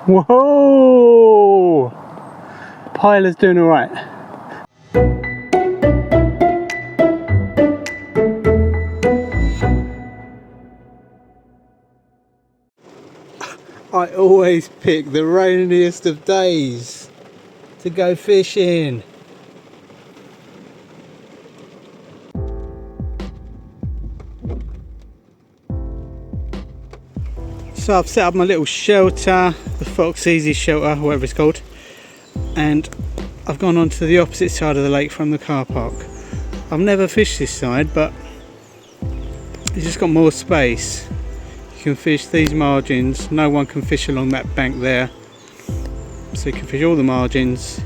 Whoa! Paella's doing alright. I always pick the rainiest of days to go fishing. So I've set up my little shelter, the Fox Easy shelter, whatever it's called, and I've gone on to the opposite side of the lake from the car park. I've never fished this side, but it's just got more space. You can fish these margins, no one can fish along that bank there, so you can fish all the margins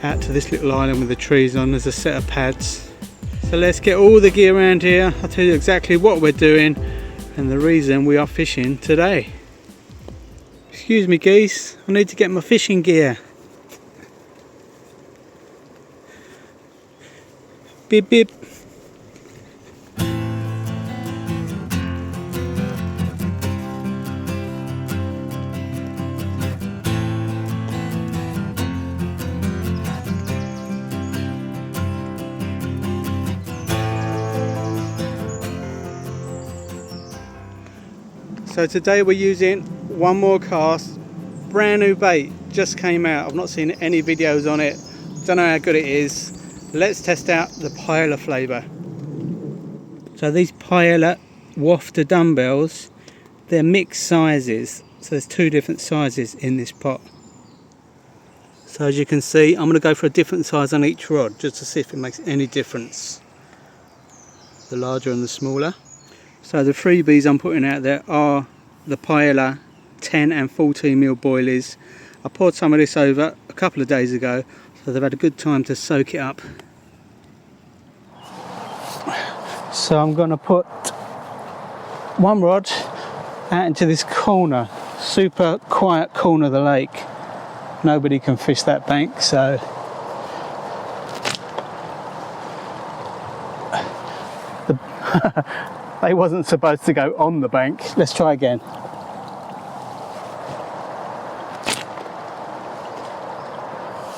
out to this little island with the trees on. There's a set of pads. So let's get all the gear around here. I'll tell you exactly what we're doing and the reason we are fishing today. Excuse me geese, I need to get my fishing gear. Beep beep. So today we're using one more cast, brand new bait, just came out. I've not seen any videos on it, don't know how good it is. Let's test out the paella flavour. So these paella wafter dumbbells, they're mixed sizes. So there's two different sizes in this pot. So as you can see, I'm going to go for a different size on each rod just to see if it makes any difference. The larger and the smaller. So the freebies I'm putting out there are the paella 10 and 14 mil boilies. I poured some of this over a couple of days ago, so they've had a good time to soak it up. So I'm going to put one rod out into this corner, super quiet corner of the lake. Nobody can fish that bank, so they wasn't supposed to go on the bank. Let's try again.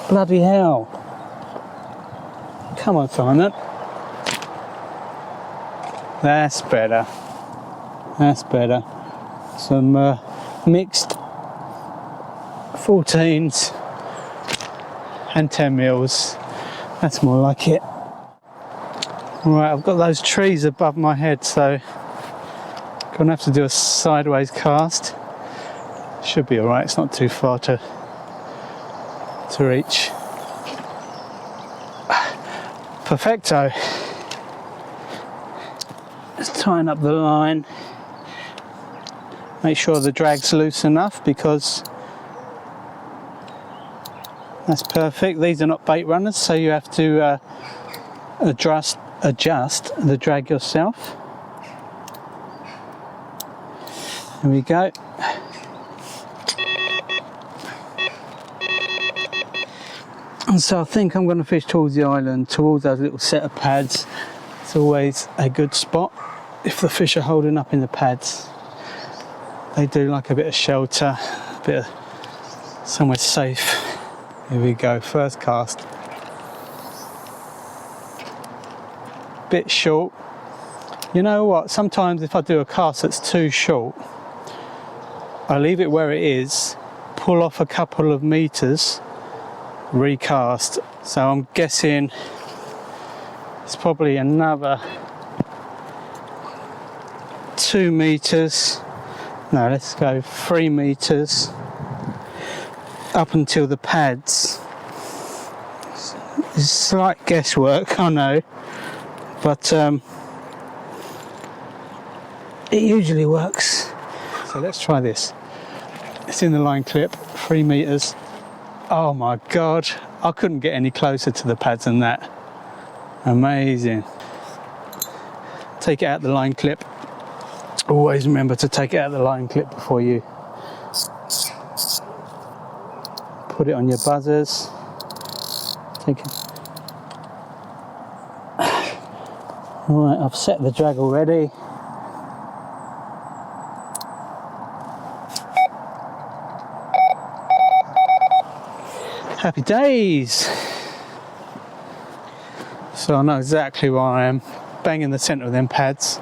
Bloody hell. Come on, Simon. That's better. That's better. Some mixed 14s and 10 mils. That's more like it. Right, I've got those trees above my head, so I'm gonna have to do a sideways cast. Should be alright, it's not too far to reach. Perfecto. Just tying up the line. Make sure the drag's loose enough, because that's perfect. These are not bait runners, so you have to adjust the drag yourself. There we go. And so I think I'm going to fish towards the island, towards those little set of pads. It's always a good spot if the fish are holding up in the pads. They do like a bit of shelter, a bit of somewhere safe. Here we go, first cast. Bit short. You know what, sometimes if I do a cast that's too short, I leave it where it is, pull off a couple of meters, recast. So I'm guessing it's probably another 2 meters. No, let's go 3 meters up until the pads. It's slight guesswork, I know, but it usually works. So let's try this. It's in the line clip, 3 meters. Oh my god, I couldn't get any closer to the pads than that. Amazing. Take it out the line clip. Always remember to take it out the line clip before you put it on your buzzers. Take it. Right, I've set the drag already. Happy days. So I know exactly where I am. Bang in the centre of them pads.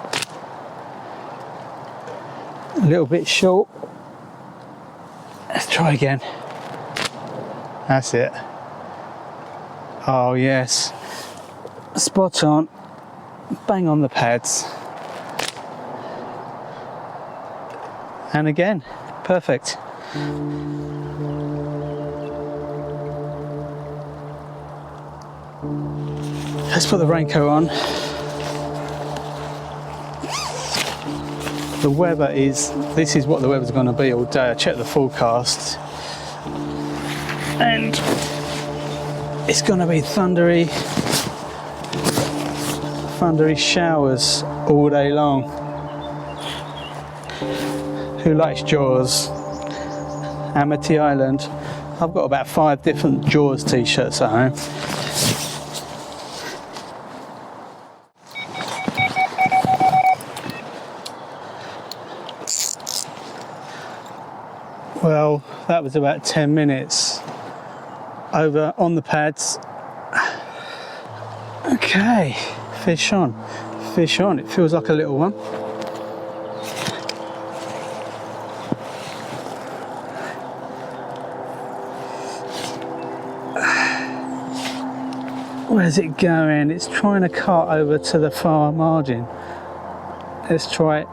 A little bit short. Let's try again. That's it. Oh yes. Spot on. Bang on the pads. And again. Perfect. Let's put the raincoat on. The weather this is what the weather's going to be all day. I checked the forecast and it's going to be thundery showers all day long. Who likes Jaws? Amity Island. I've got about 5 different Jaws t-shirts at home. Well, that was about 10 minutes over on the pads. Okay, fish on, fish on. It feels like a little one. Where's it going? It's trying to cart over to the far margin. Let's try it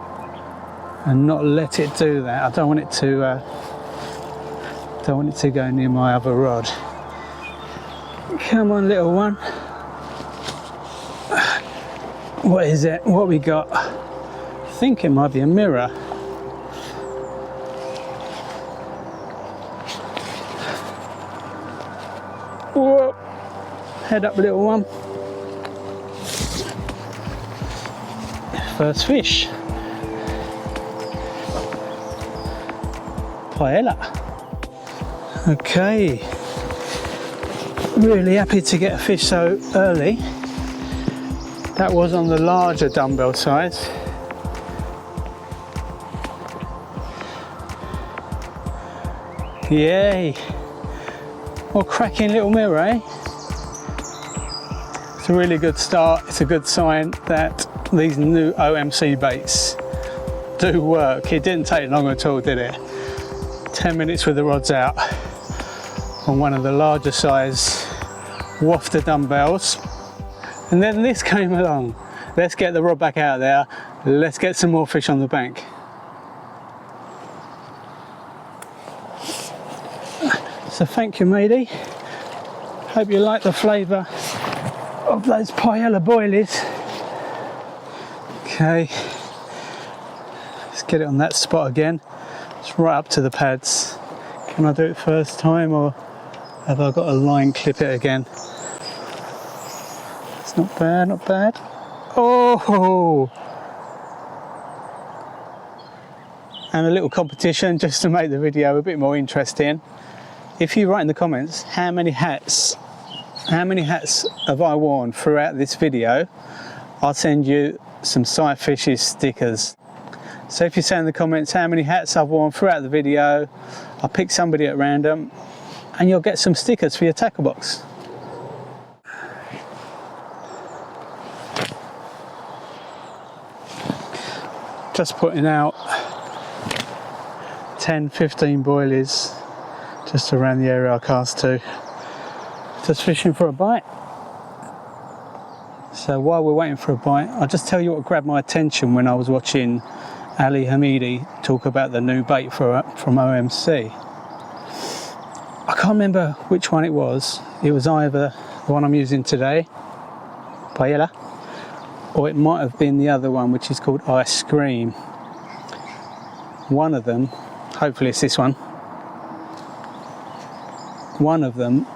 and not let it do that. I don't want it to go near my other rod. Come on, little one. What is it? What we got? I think it might be a mirror. Whoa. Head up, little one. First fish. Paella. Okay. Really happy to get a fish so early. That was on the larger dumbbell size. Yay. What a cracking little mirror, eh? It's a really good start. It's a good sign that these new OMC baits do work. It didn't take long at all, did it? 10 minutes with the rods out on one of the larger size wafter dumbbells. And then this came along. Let's get the rod back out there. Let's get some more fish on the bank. So thank you, matey. Hope you like the flavour of those paella boilies. Okay, let's get it on that spot again. It's right up to the pads. Can I do it first time, or have I got to line clip it again? It's not bad, not bad. Oh! And a little competition just to make the video a bit more interesting. If you write in the comments how many hats have I worn throughout this video, I'll send you some Sight Fishes stickers. So if you say in the comments how many hats I've worn throughout the video, I'll pick somebody at random and you'll get some stickers for your tackle box. Just putting out 10-15 boilies just around the area I cast to. Just fishing for a bite. So while we're waiting for a bite, I'll just tell you what grabbed my attention when I was watching Ali talk about the new bait from OMC. I can't remember which one it was. It was either the one I'm using today, Paella, or it might have been the other one, which is called Ice Cream. One of them, hopefully it's this one, one of them,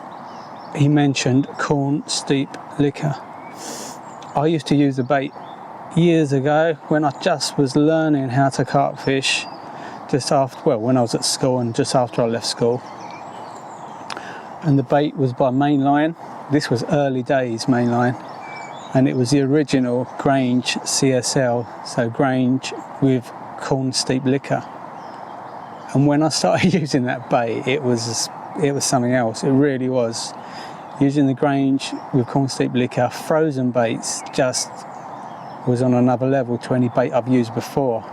he mentioned corn steep liquor. I used to use the bait years ago when I just was learning how to carp fish, just after, well, when I was at school and just after I left school. And the bait was by Mainline. This was early days Mainline, and it was the original Grange CSL, so Grange with corn steep liquor. And when I started using that bait, it was it was something else. It really was. Using the Grange with corn steep liquor, frozen baits, just was on another level to any bait I've used before.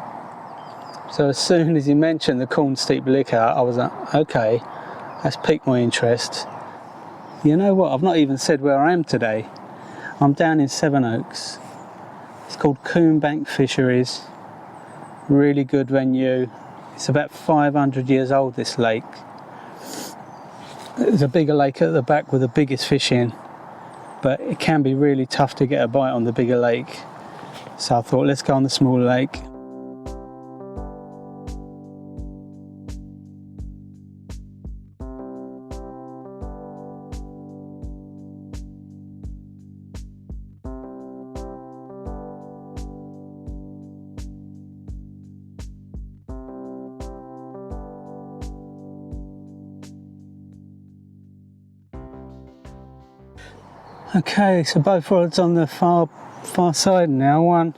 So as soon as he mentioned the corn steep liquor, I was like, okay, that's piqued my interest. You know what, I've not even said where I am today. I'm down in Sevenoaks. It's called Coombank Fisheries. Really good venue. It's about 500 years old, this lake. There's a bigger lake at the back with the biggest fish in, but it can be really tough to get a bite on the bigger lake. So I thought, let's go on the small lake. Okay, so both rods on the far side now. One,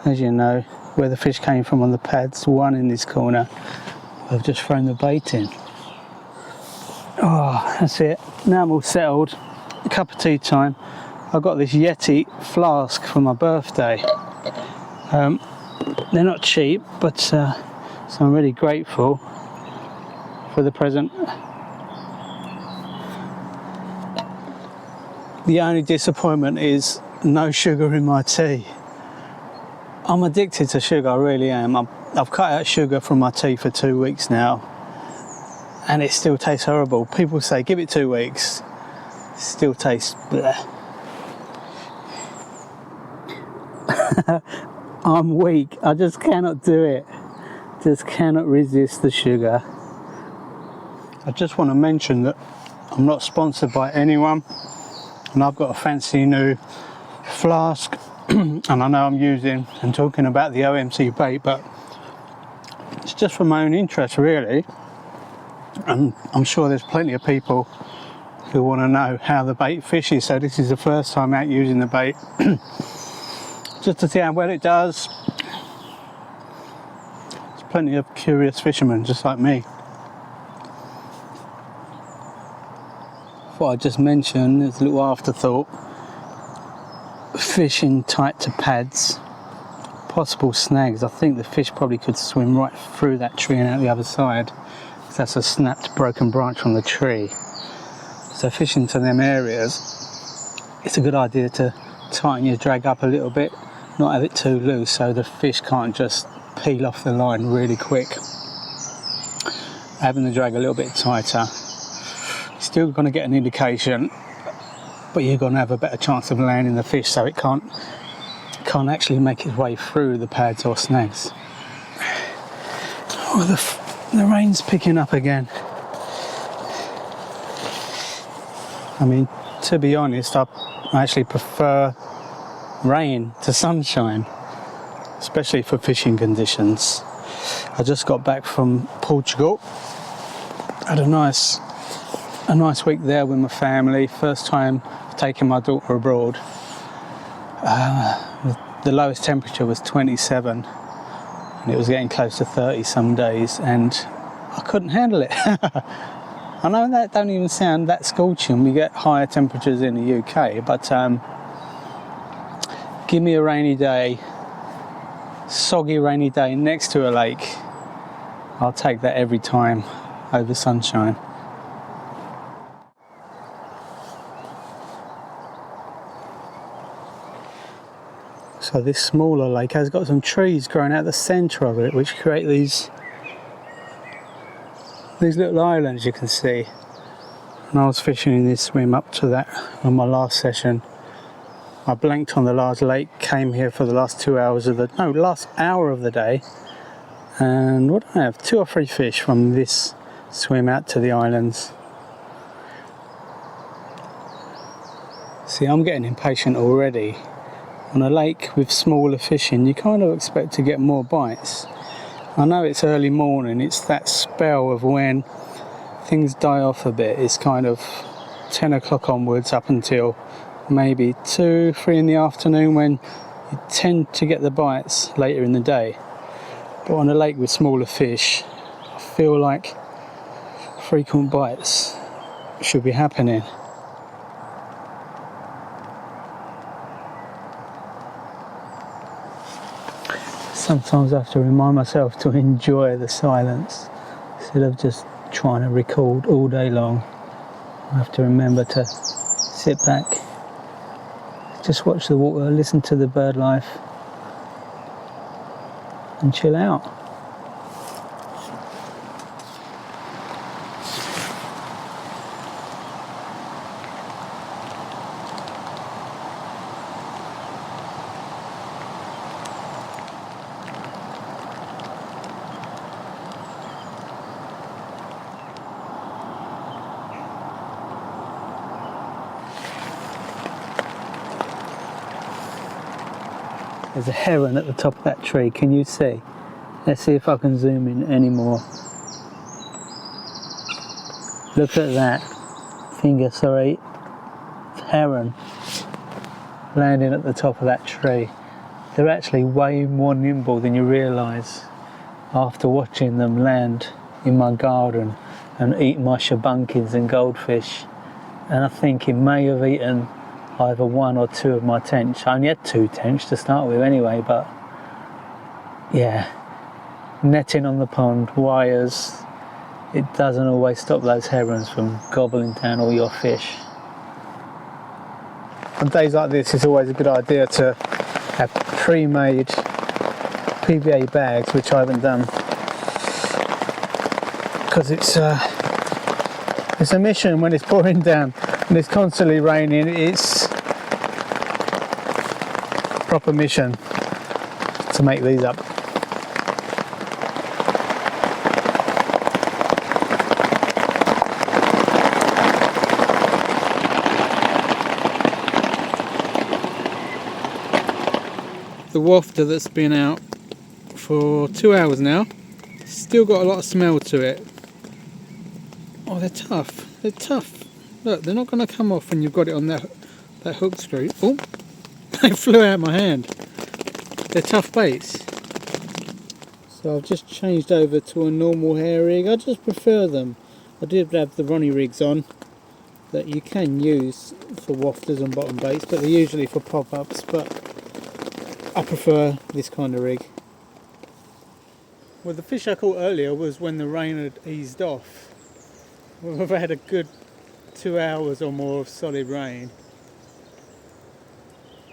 as you know, where the fish came from on the pads. One in this corner. I've just thrown the bait in. Oh, that's it. Now I'm all settled. A cup of tea time. I got this Yeti flask for my birthday. They're not cheap, but so I'm really grateful for the present. The only disappointment is no sugar in my tea. I'm addicted to sugar, I really am. I've cut out sugar from my tea for 2 weeks now, and it still tastes horrible. People say, give it 2 weeks. It still tastes bleh. I'm weak, I just cannot do it. Just cannot resist the sugar. I just want to mention that I'm not sponsored by anyone. And I've got a fancy new flask, and I know I'm using and talking about the OMC bait, but it's just for my own interest really, and I'm sure there's plenty of people who want to know how the bait fishes, so this is the first time out using the bait just to see how well it does. There's plenty of curious fishermen just like me. What I just mentioned is a little afterthought. Fishing tight to pads, possible snags. I think the fish probably could swim right through that tree and out the other side, because that's a snapped broken branch from the tree. So fishing to them areas, it's a good idea to tighten your drag up a little bit, not have it too loose so the fish can't just peel off the line really quick. Having the drag a little bit tighter, still going to get an indication, but you're going to have a better chance of landing the fish, so it can't actually make its way through the pads or snags. Oh, the rain's picking up again. I mean, to be honest, I actually prefer rain to sunshine, especially for fishing conditions. I just got back from Portugal. Had a nice week there with my family. First time taking my daughter abroad. The lowest temperature was 27 and it was getting close to 30 some days, and I couldn't handle it. I know that don't even sound that scorching. We get higher temperatures in the UK, but give me a rainy day, soggy rainy day next to a lake. I'll take that every time over sunshine. So this smaller lake has got some trees growing out the centre of it, which create these little islands you can see. And I was fishing in this swim up to that on my last session. I blanked on the large lake, came here for the last last hour of the day, and what do I have? 2 or 3 fish from this swim out to the islands. See, I'm getting impatient already. On a lake with smaller fishing, you kind of expect to get more bites. I know it's early morning, it's that spell of when things die off a bit. It's kind of 10 o'clock onwards up until maybe 2, 3 in the afternoon, when you tend to get the bites later in the day. But on a lake with smaller fish, I feel like frequent bites should be happening. Sometimes I have to remind myself to enjoy the silence instead of just trying to record all day long. I have to remember to sit back, just watch the water, listen to the bird life and chill out. There's a heron at the top of that tree, can you see? Let's see if I can zoom in anymore. Look at that heron landing at the top of that tree. They're actually way more nimble than you realise after watching them land in my garden and eat my shabunkins and goldfish. And I think he may have eaten either one or two of my tench. I only had 2 tench to start with anyway, but yeah, netting on the pond, wires, it doesn't always stop those herons from gobbling down all your fish. On days like this, it's always a good idea to have pre-made PVA bags, which I haven't done, because it's a mission when it's pouring down and it's constantly raining. It's a proper mission to make these up. The wafter that's been out for 2 hours now, still got a lot of smell to it. Oh, they're tough. They're tough. Look, they're not going to come off when you've got it on that hook screw. Oh, they flew out of my hand. They're tough baits. So I've just changed over to a normal hair rig. I just prefer them. I did have the Ronnie rigs on that you can use for wafters and bottom baits, but they're usually for pop-ups, but I prefer this kind of rig. Well, the fish I caught earlier was when the rain had eased off. We've had a good 2 hours or more of solid rain.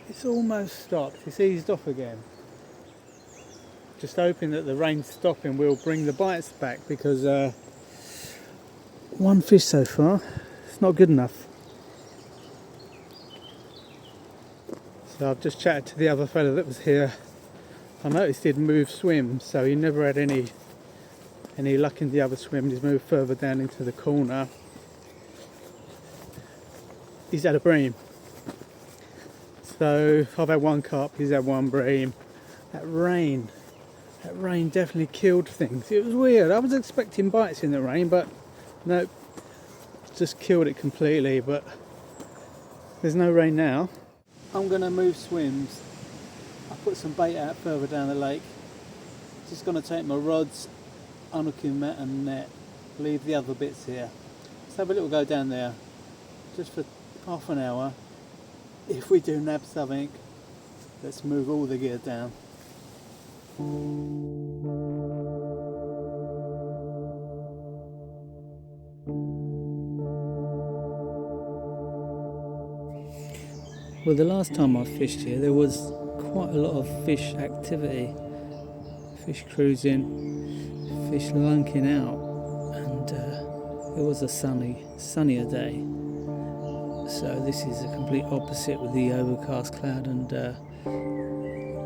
It's almost stopped. It's eased off again. Just hoping that the rain stopping will bring the bites back, because one fish so far, it's not good enough. So I've just chatted to the other fellow that was here. I noticed he'd moved swim, so he never had any luck in the other swim. He's moved further down into the corner. He's had a bream. So I've had 1 carp, he's had 1 bream. That rain definitely killed things. It was weird. I was expecting bites in the rain, but nope, just killed it completely. But there's no rain now. I'm gonna move swims. I put some bait out further down the lake. Just gonna take my rods, unhooking mat and net, leave the other bits here. Let's have a little go down there, just for half an hour. If we do nab something, let's move all the gear down. Well, the last time I fished here, there was quite a lot of fish activity. Fish cruising, fish lunking out, and it was a sunnier day. So this is a complete opposite with the overcast cloud and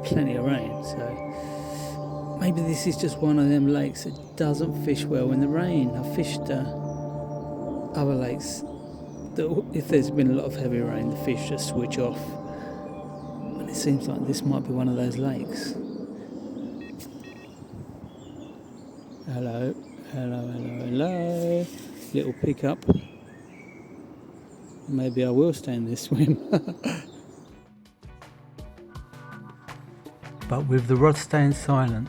plenty of rain. So maybe this is just one of them lakes that doesn't fish well in the rain. I've fished other lakes that if there's been a lot of heavy rain, the fish just switch off. And it seems like this might be one of those lakes. Hello, hello, hello, hello. Little pickup. Maybe I will stay in this swim. But with the rod staying silent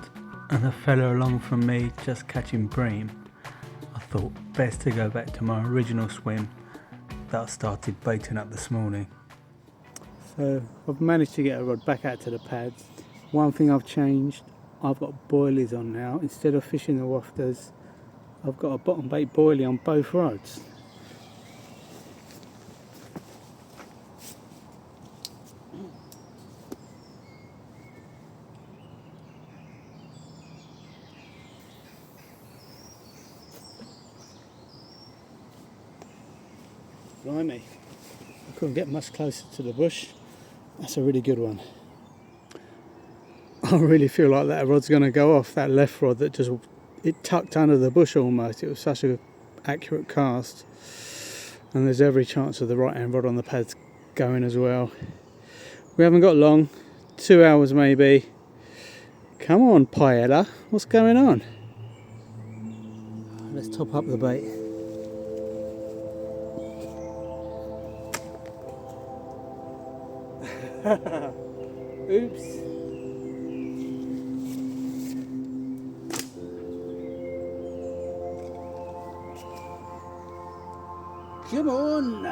and the fella along from me just catching bream, I thought best to go back to my original swim that I started baiting up this morning. So I've managed to get a rod back out to the pads. One thing I've changed, I've got boilies on now. Instead of fishing the wafters, I've got a bottom bait boilie on both rods. Blimey, I couldn't get much closer to the bush. That's a really good one. I really feel like that rod's going to go off, that left rod that just, it tucked under the bush almost. It was such an accurate cast. And there's every chance of the right hand rod on the pads going as well. We haven't got long, 2 hours maybe. Come on, Paella, what's going on? Let's top up the bait. Oops. Come on.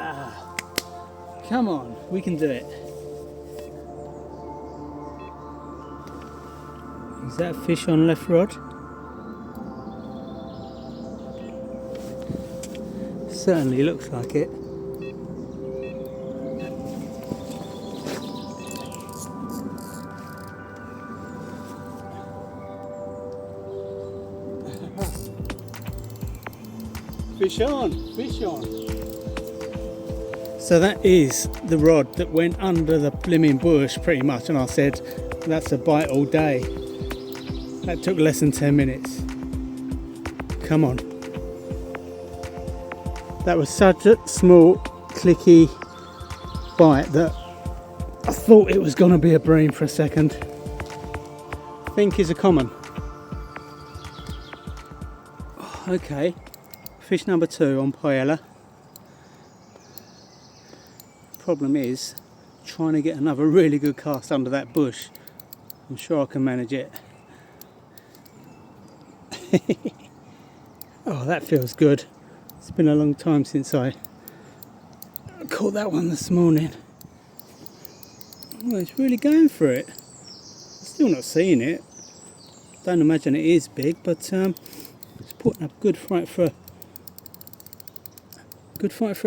Come on, we can do it. Is that a fish on left rod? Certainly looks like it. Fish on, fish on. So that is the rod that went under the blimmin' bush pretty much, and I said that's a bite all day. That took less than 10 minutes. Come on. That was such a small clicky bite that I thought it was going to be a bream for a second. I think is a common. Okay. Fish number 2 on Paella. Problem is trying to get another really good cast under that bush. I'm sure I can manage it. Oh, that feels good. It's been a long time since I caught that one this morning. Oh, it's really going for it. Still not seeing it. Don't imagine it is big, but it's putting up a good fight for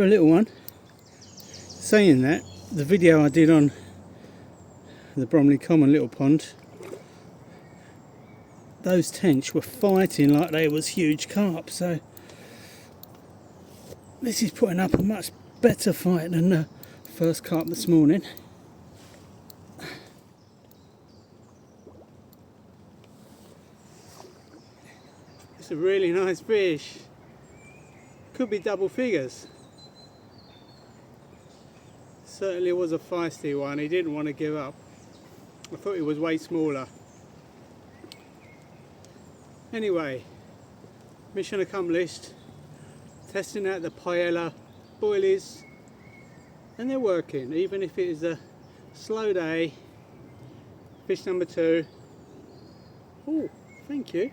a little one. Saying that, the video I did on the Bromley Common little pond, those tench were fighting like they was huge carp, so this is putting up a much better fight than the first carp this morning. It's a really nice fish. Could be double figures. Certainly was a feisty one. He didn't want to give up. I thought he was way smaller. Anyway, mission accomplished. Testing out the Paella boilies, and they're working. Even if it is a slow day. Fish number 2. Oh, thank you.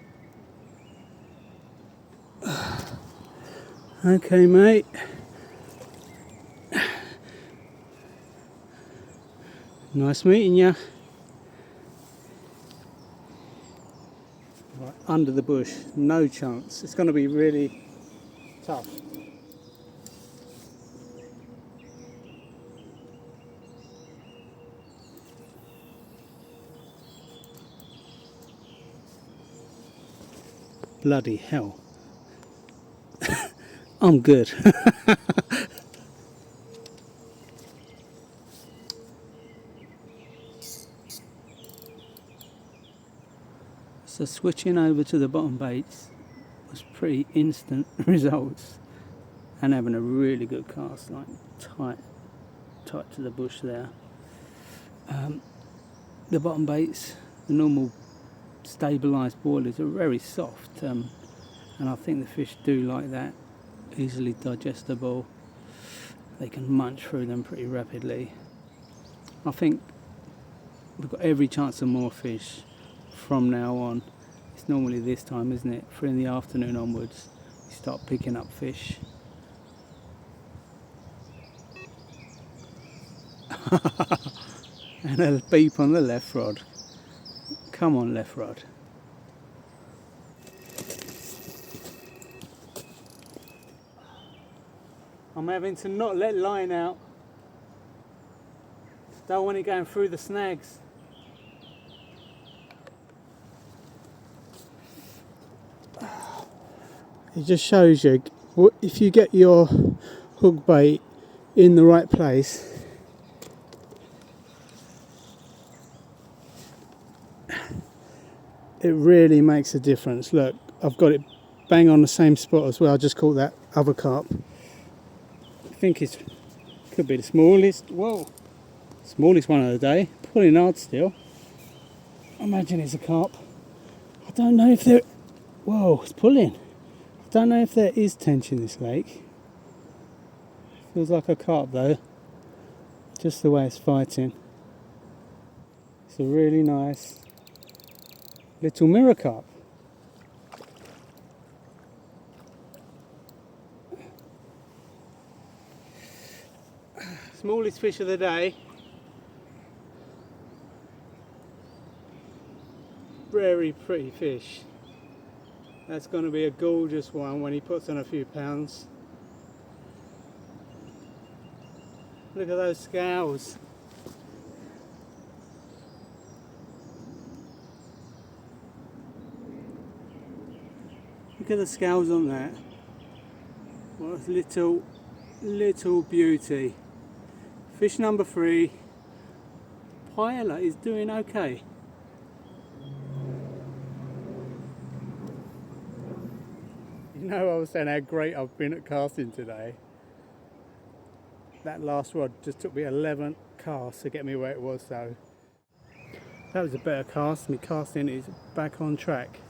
Okay, mate. Nice meeting you. Right, under the bush, no chance. It's going to be really tough. Bloody hell. I'm good. So switching over to the bottom baits was pretty instant results, and having a really good cast, like tight to the bush there. The bottom baits, the normal stabilised boilies, are very soft, and I think the fish do like that. Easily digestible. They can munch through them pretty rapidly. I think we've got every chance of more fish from now on. It's normally this time, isn't it? 3 in the afternoon onwards. You start picking up fish. And a beep on the left rod. Come on, left rod. I'm having to not let line out. Don't want it going through the snags. It just shows you, if you get your hook bait in the right place, it really makes a difference. Look, I've got it bang on the same spot as well. I just caught that other carp. I think it could be the smallest. Whoa, smallest one of the day. Pulling hard still. I imagine it's a carp. I don't know if there. Whoa, it's pulling. I don't know if there is tension in this lake. Feels like a carp though. Just the way it's fighting. It's a really nice little mirror carp. Smallest fish of the day. Very pretty fish. That's going to be a gorgeous one when he puts on a few pounds. Look at those scales. Look at the scales on that. What a little beauty. Fish number 3. Paella is doing okay. You know, I was saying how great I've been at casting today. That last rod just took me 11 casts to get me where it was, so that was a better cast. My casting is back on track.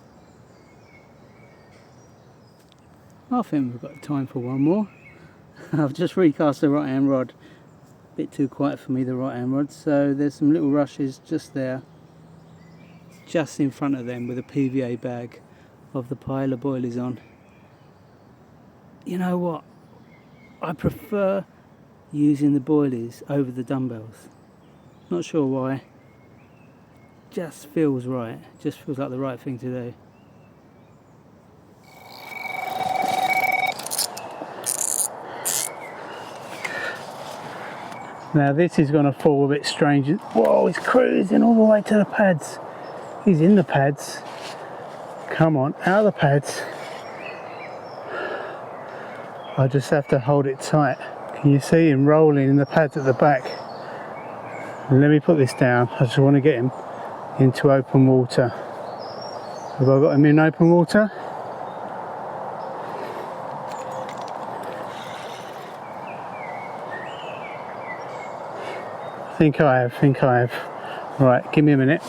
I think we've got time for one more. I've just recast the right hand rod. A bit too quiet for me, the right hand rod, so there's some little rushes just there, just in front of them, with a PVA bag of the Paella boilies on. You know what? I prefer using the boilies over the dumbbells. Not sure why. Just feels right. Just feels like the right thing to do. Now this is going to fall a bit strange. Whoa, he's cruising all the way to the pads. He's in the pads. Come on, out of the pads. I just have to hold it tight. Can you see him rolling in the pads at the back? Let me put this down. I just want to get him into open water. Have I got him in open water? think I have. Right, give me a minute.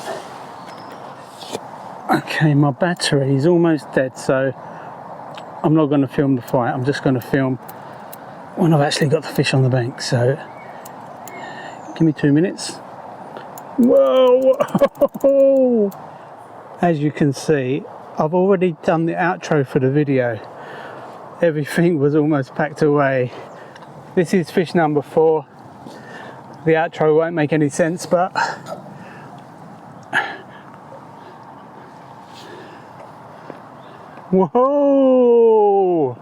Okay, my battery is almost dead, so I'm not going to film the fight. I'm just going to film when I've actually got the fish on the bank. So give me 2 minutes. Whoa, whoa. As you can see, I've already done the outro for the video. Everything was almost packed away. This is fish number 4. The outro won't make any sense, but whoa!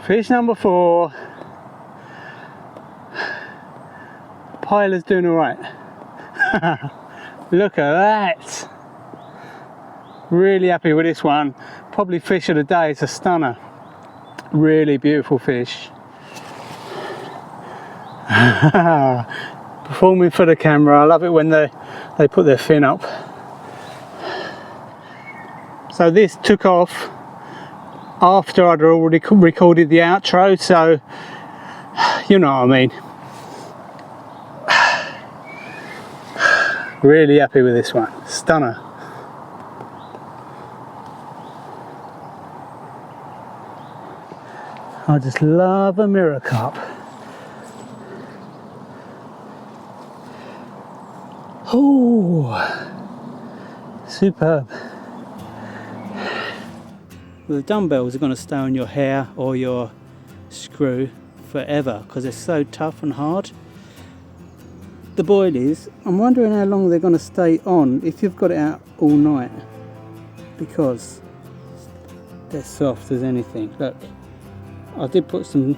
Fish number 4. Paella's doing alright. Look at that! Really happy with this one. Probably fish of the day. It's a stunner. Really beautiful fish. Performing for the camera. I love it when they put their fin up. So this took off after I'd already recorded the outro, so you know what I mean. Really happy with this one. Stunner. I just love a mirror carp. Oh, superb. The dumbbells are going to stay on your hair or your screw forever because they're so tough and hard. The boilies, I'm wondering how long they're going to stay on if you've got it out all night, because they're soft as anything. Look, I did put some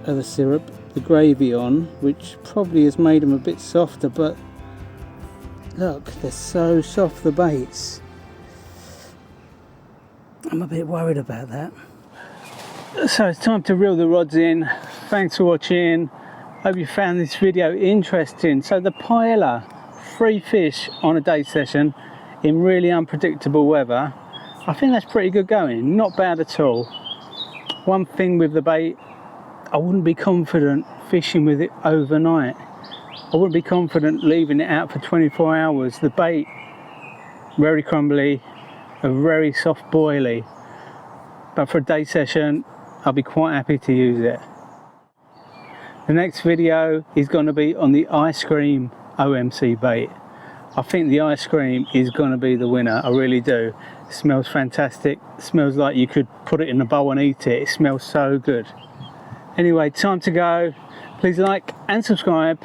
of the syrup, the gravy on, which probably has made them a bit softer, but look, they're so soft, the baits. I'm a bit worried about that. So it's time to reel the rods in. Thanks for watching. Hope you found this video interesting. So the paella, 3 fish on a day session in really unpredictable weather. I think that's pretty good going, not bad at all. One thing with the bait, I wouldn't be confident fishing with it overnight. I wouldn't be confident leaving it out for 24 hours. The bait, very crumbly, a very soft boilie. But for a day session, I'll be quite happy to use it. The next video is going to be on the ice cream OMC bait. I think the ice cream is going to be the winner, I really do. It smells fantastic, it smells like you could put it in a bowl and eat it. It smells so good. Anyway, time to go. Please like and subscribe.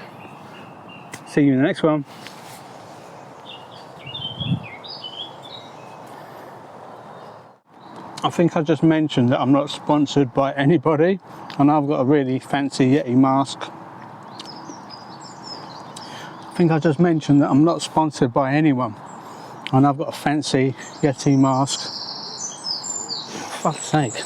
See you in the next one. I think I just mentioned that I'm not sponsored by anybody, and I've got a really fancy Yeti mask. I think I just mentioned that I'm not sponsored by anyone, and I've got a fancy Yeti mask. For fuck's sake.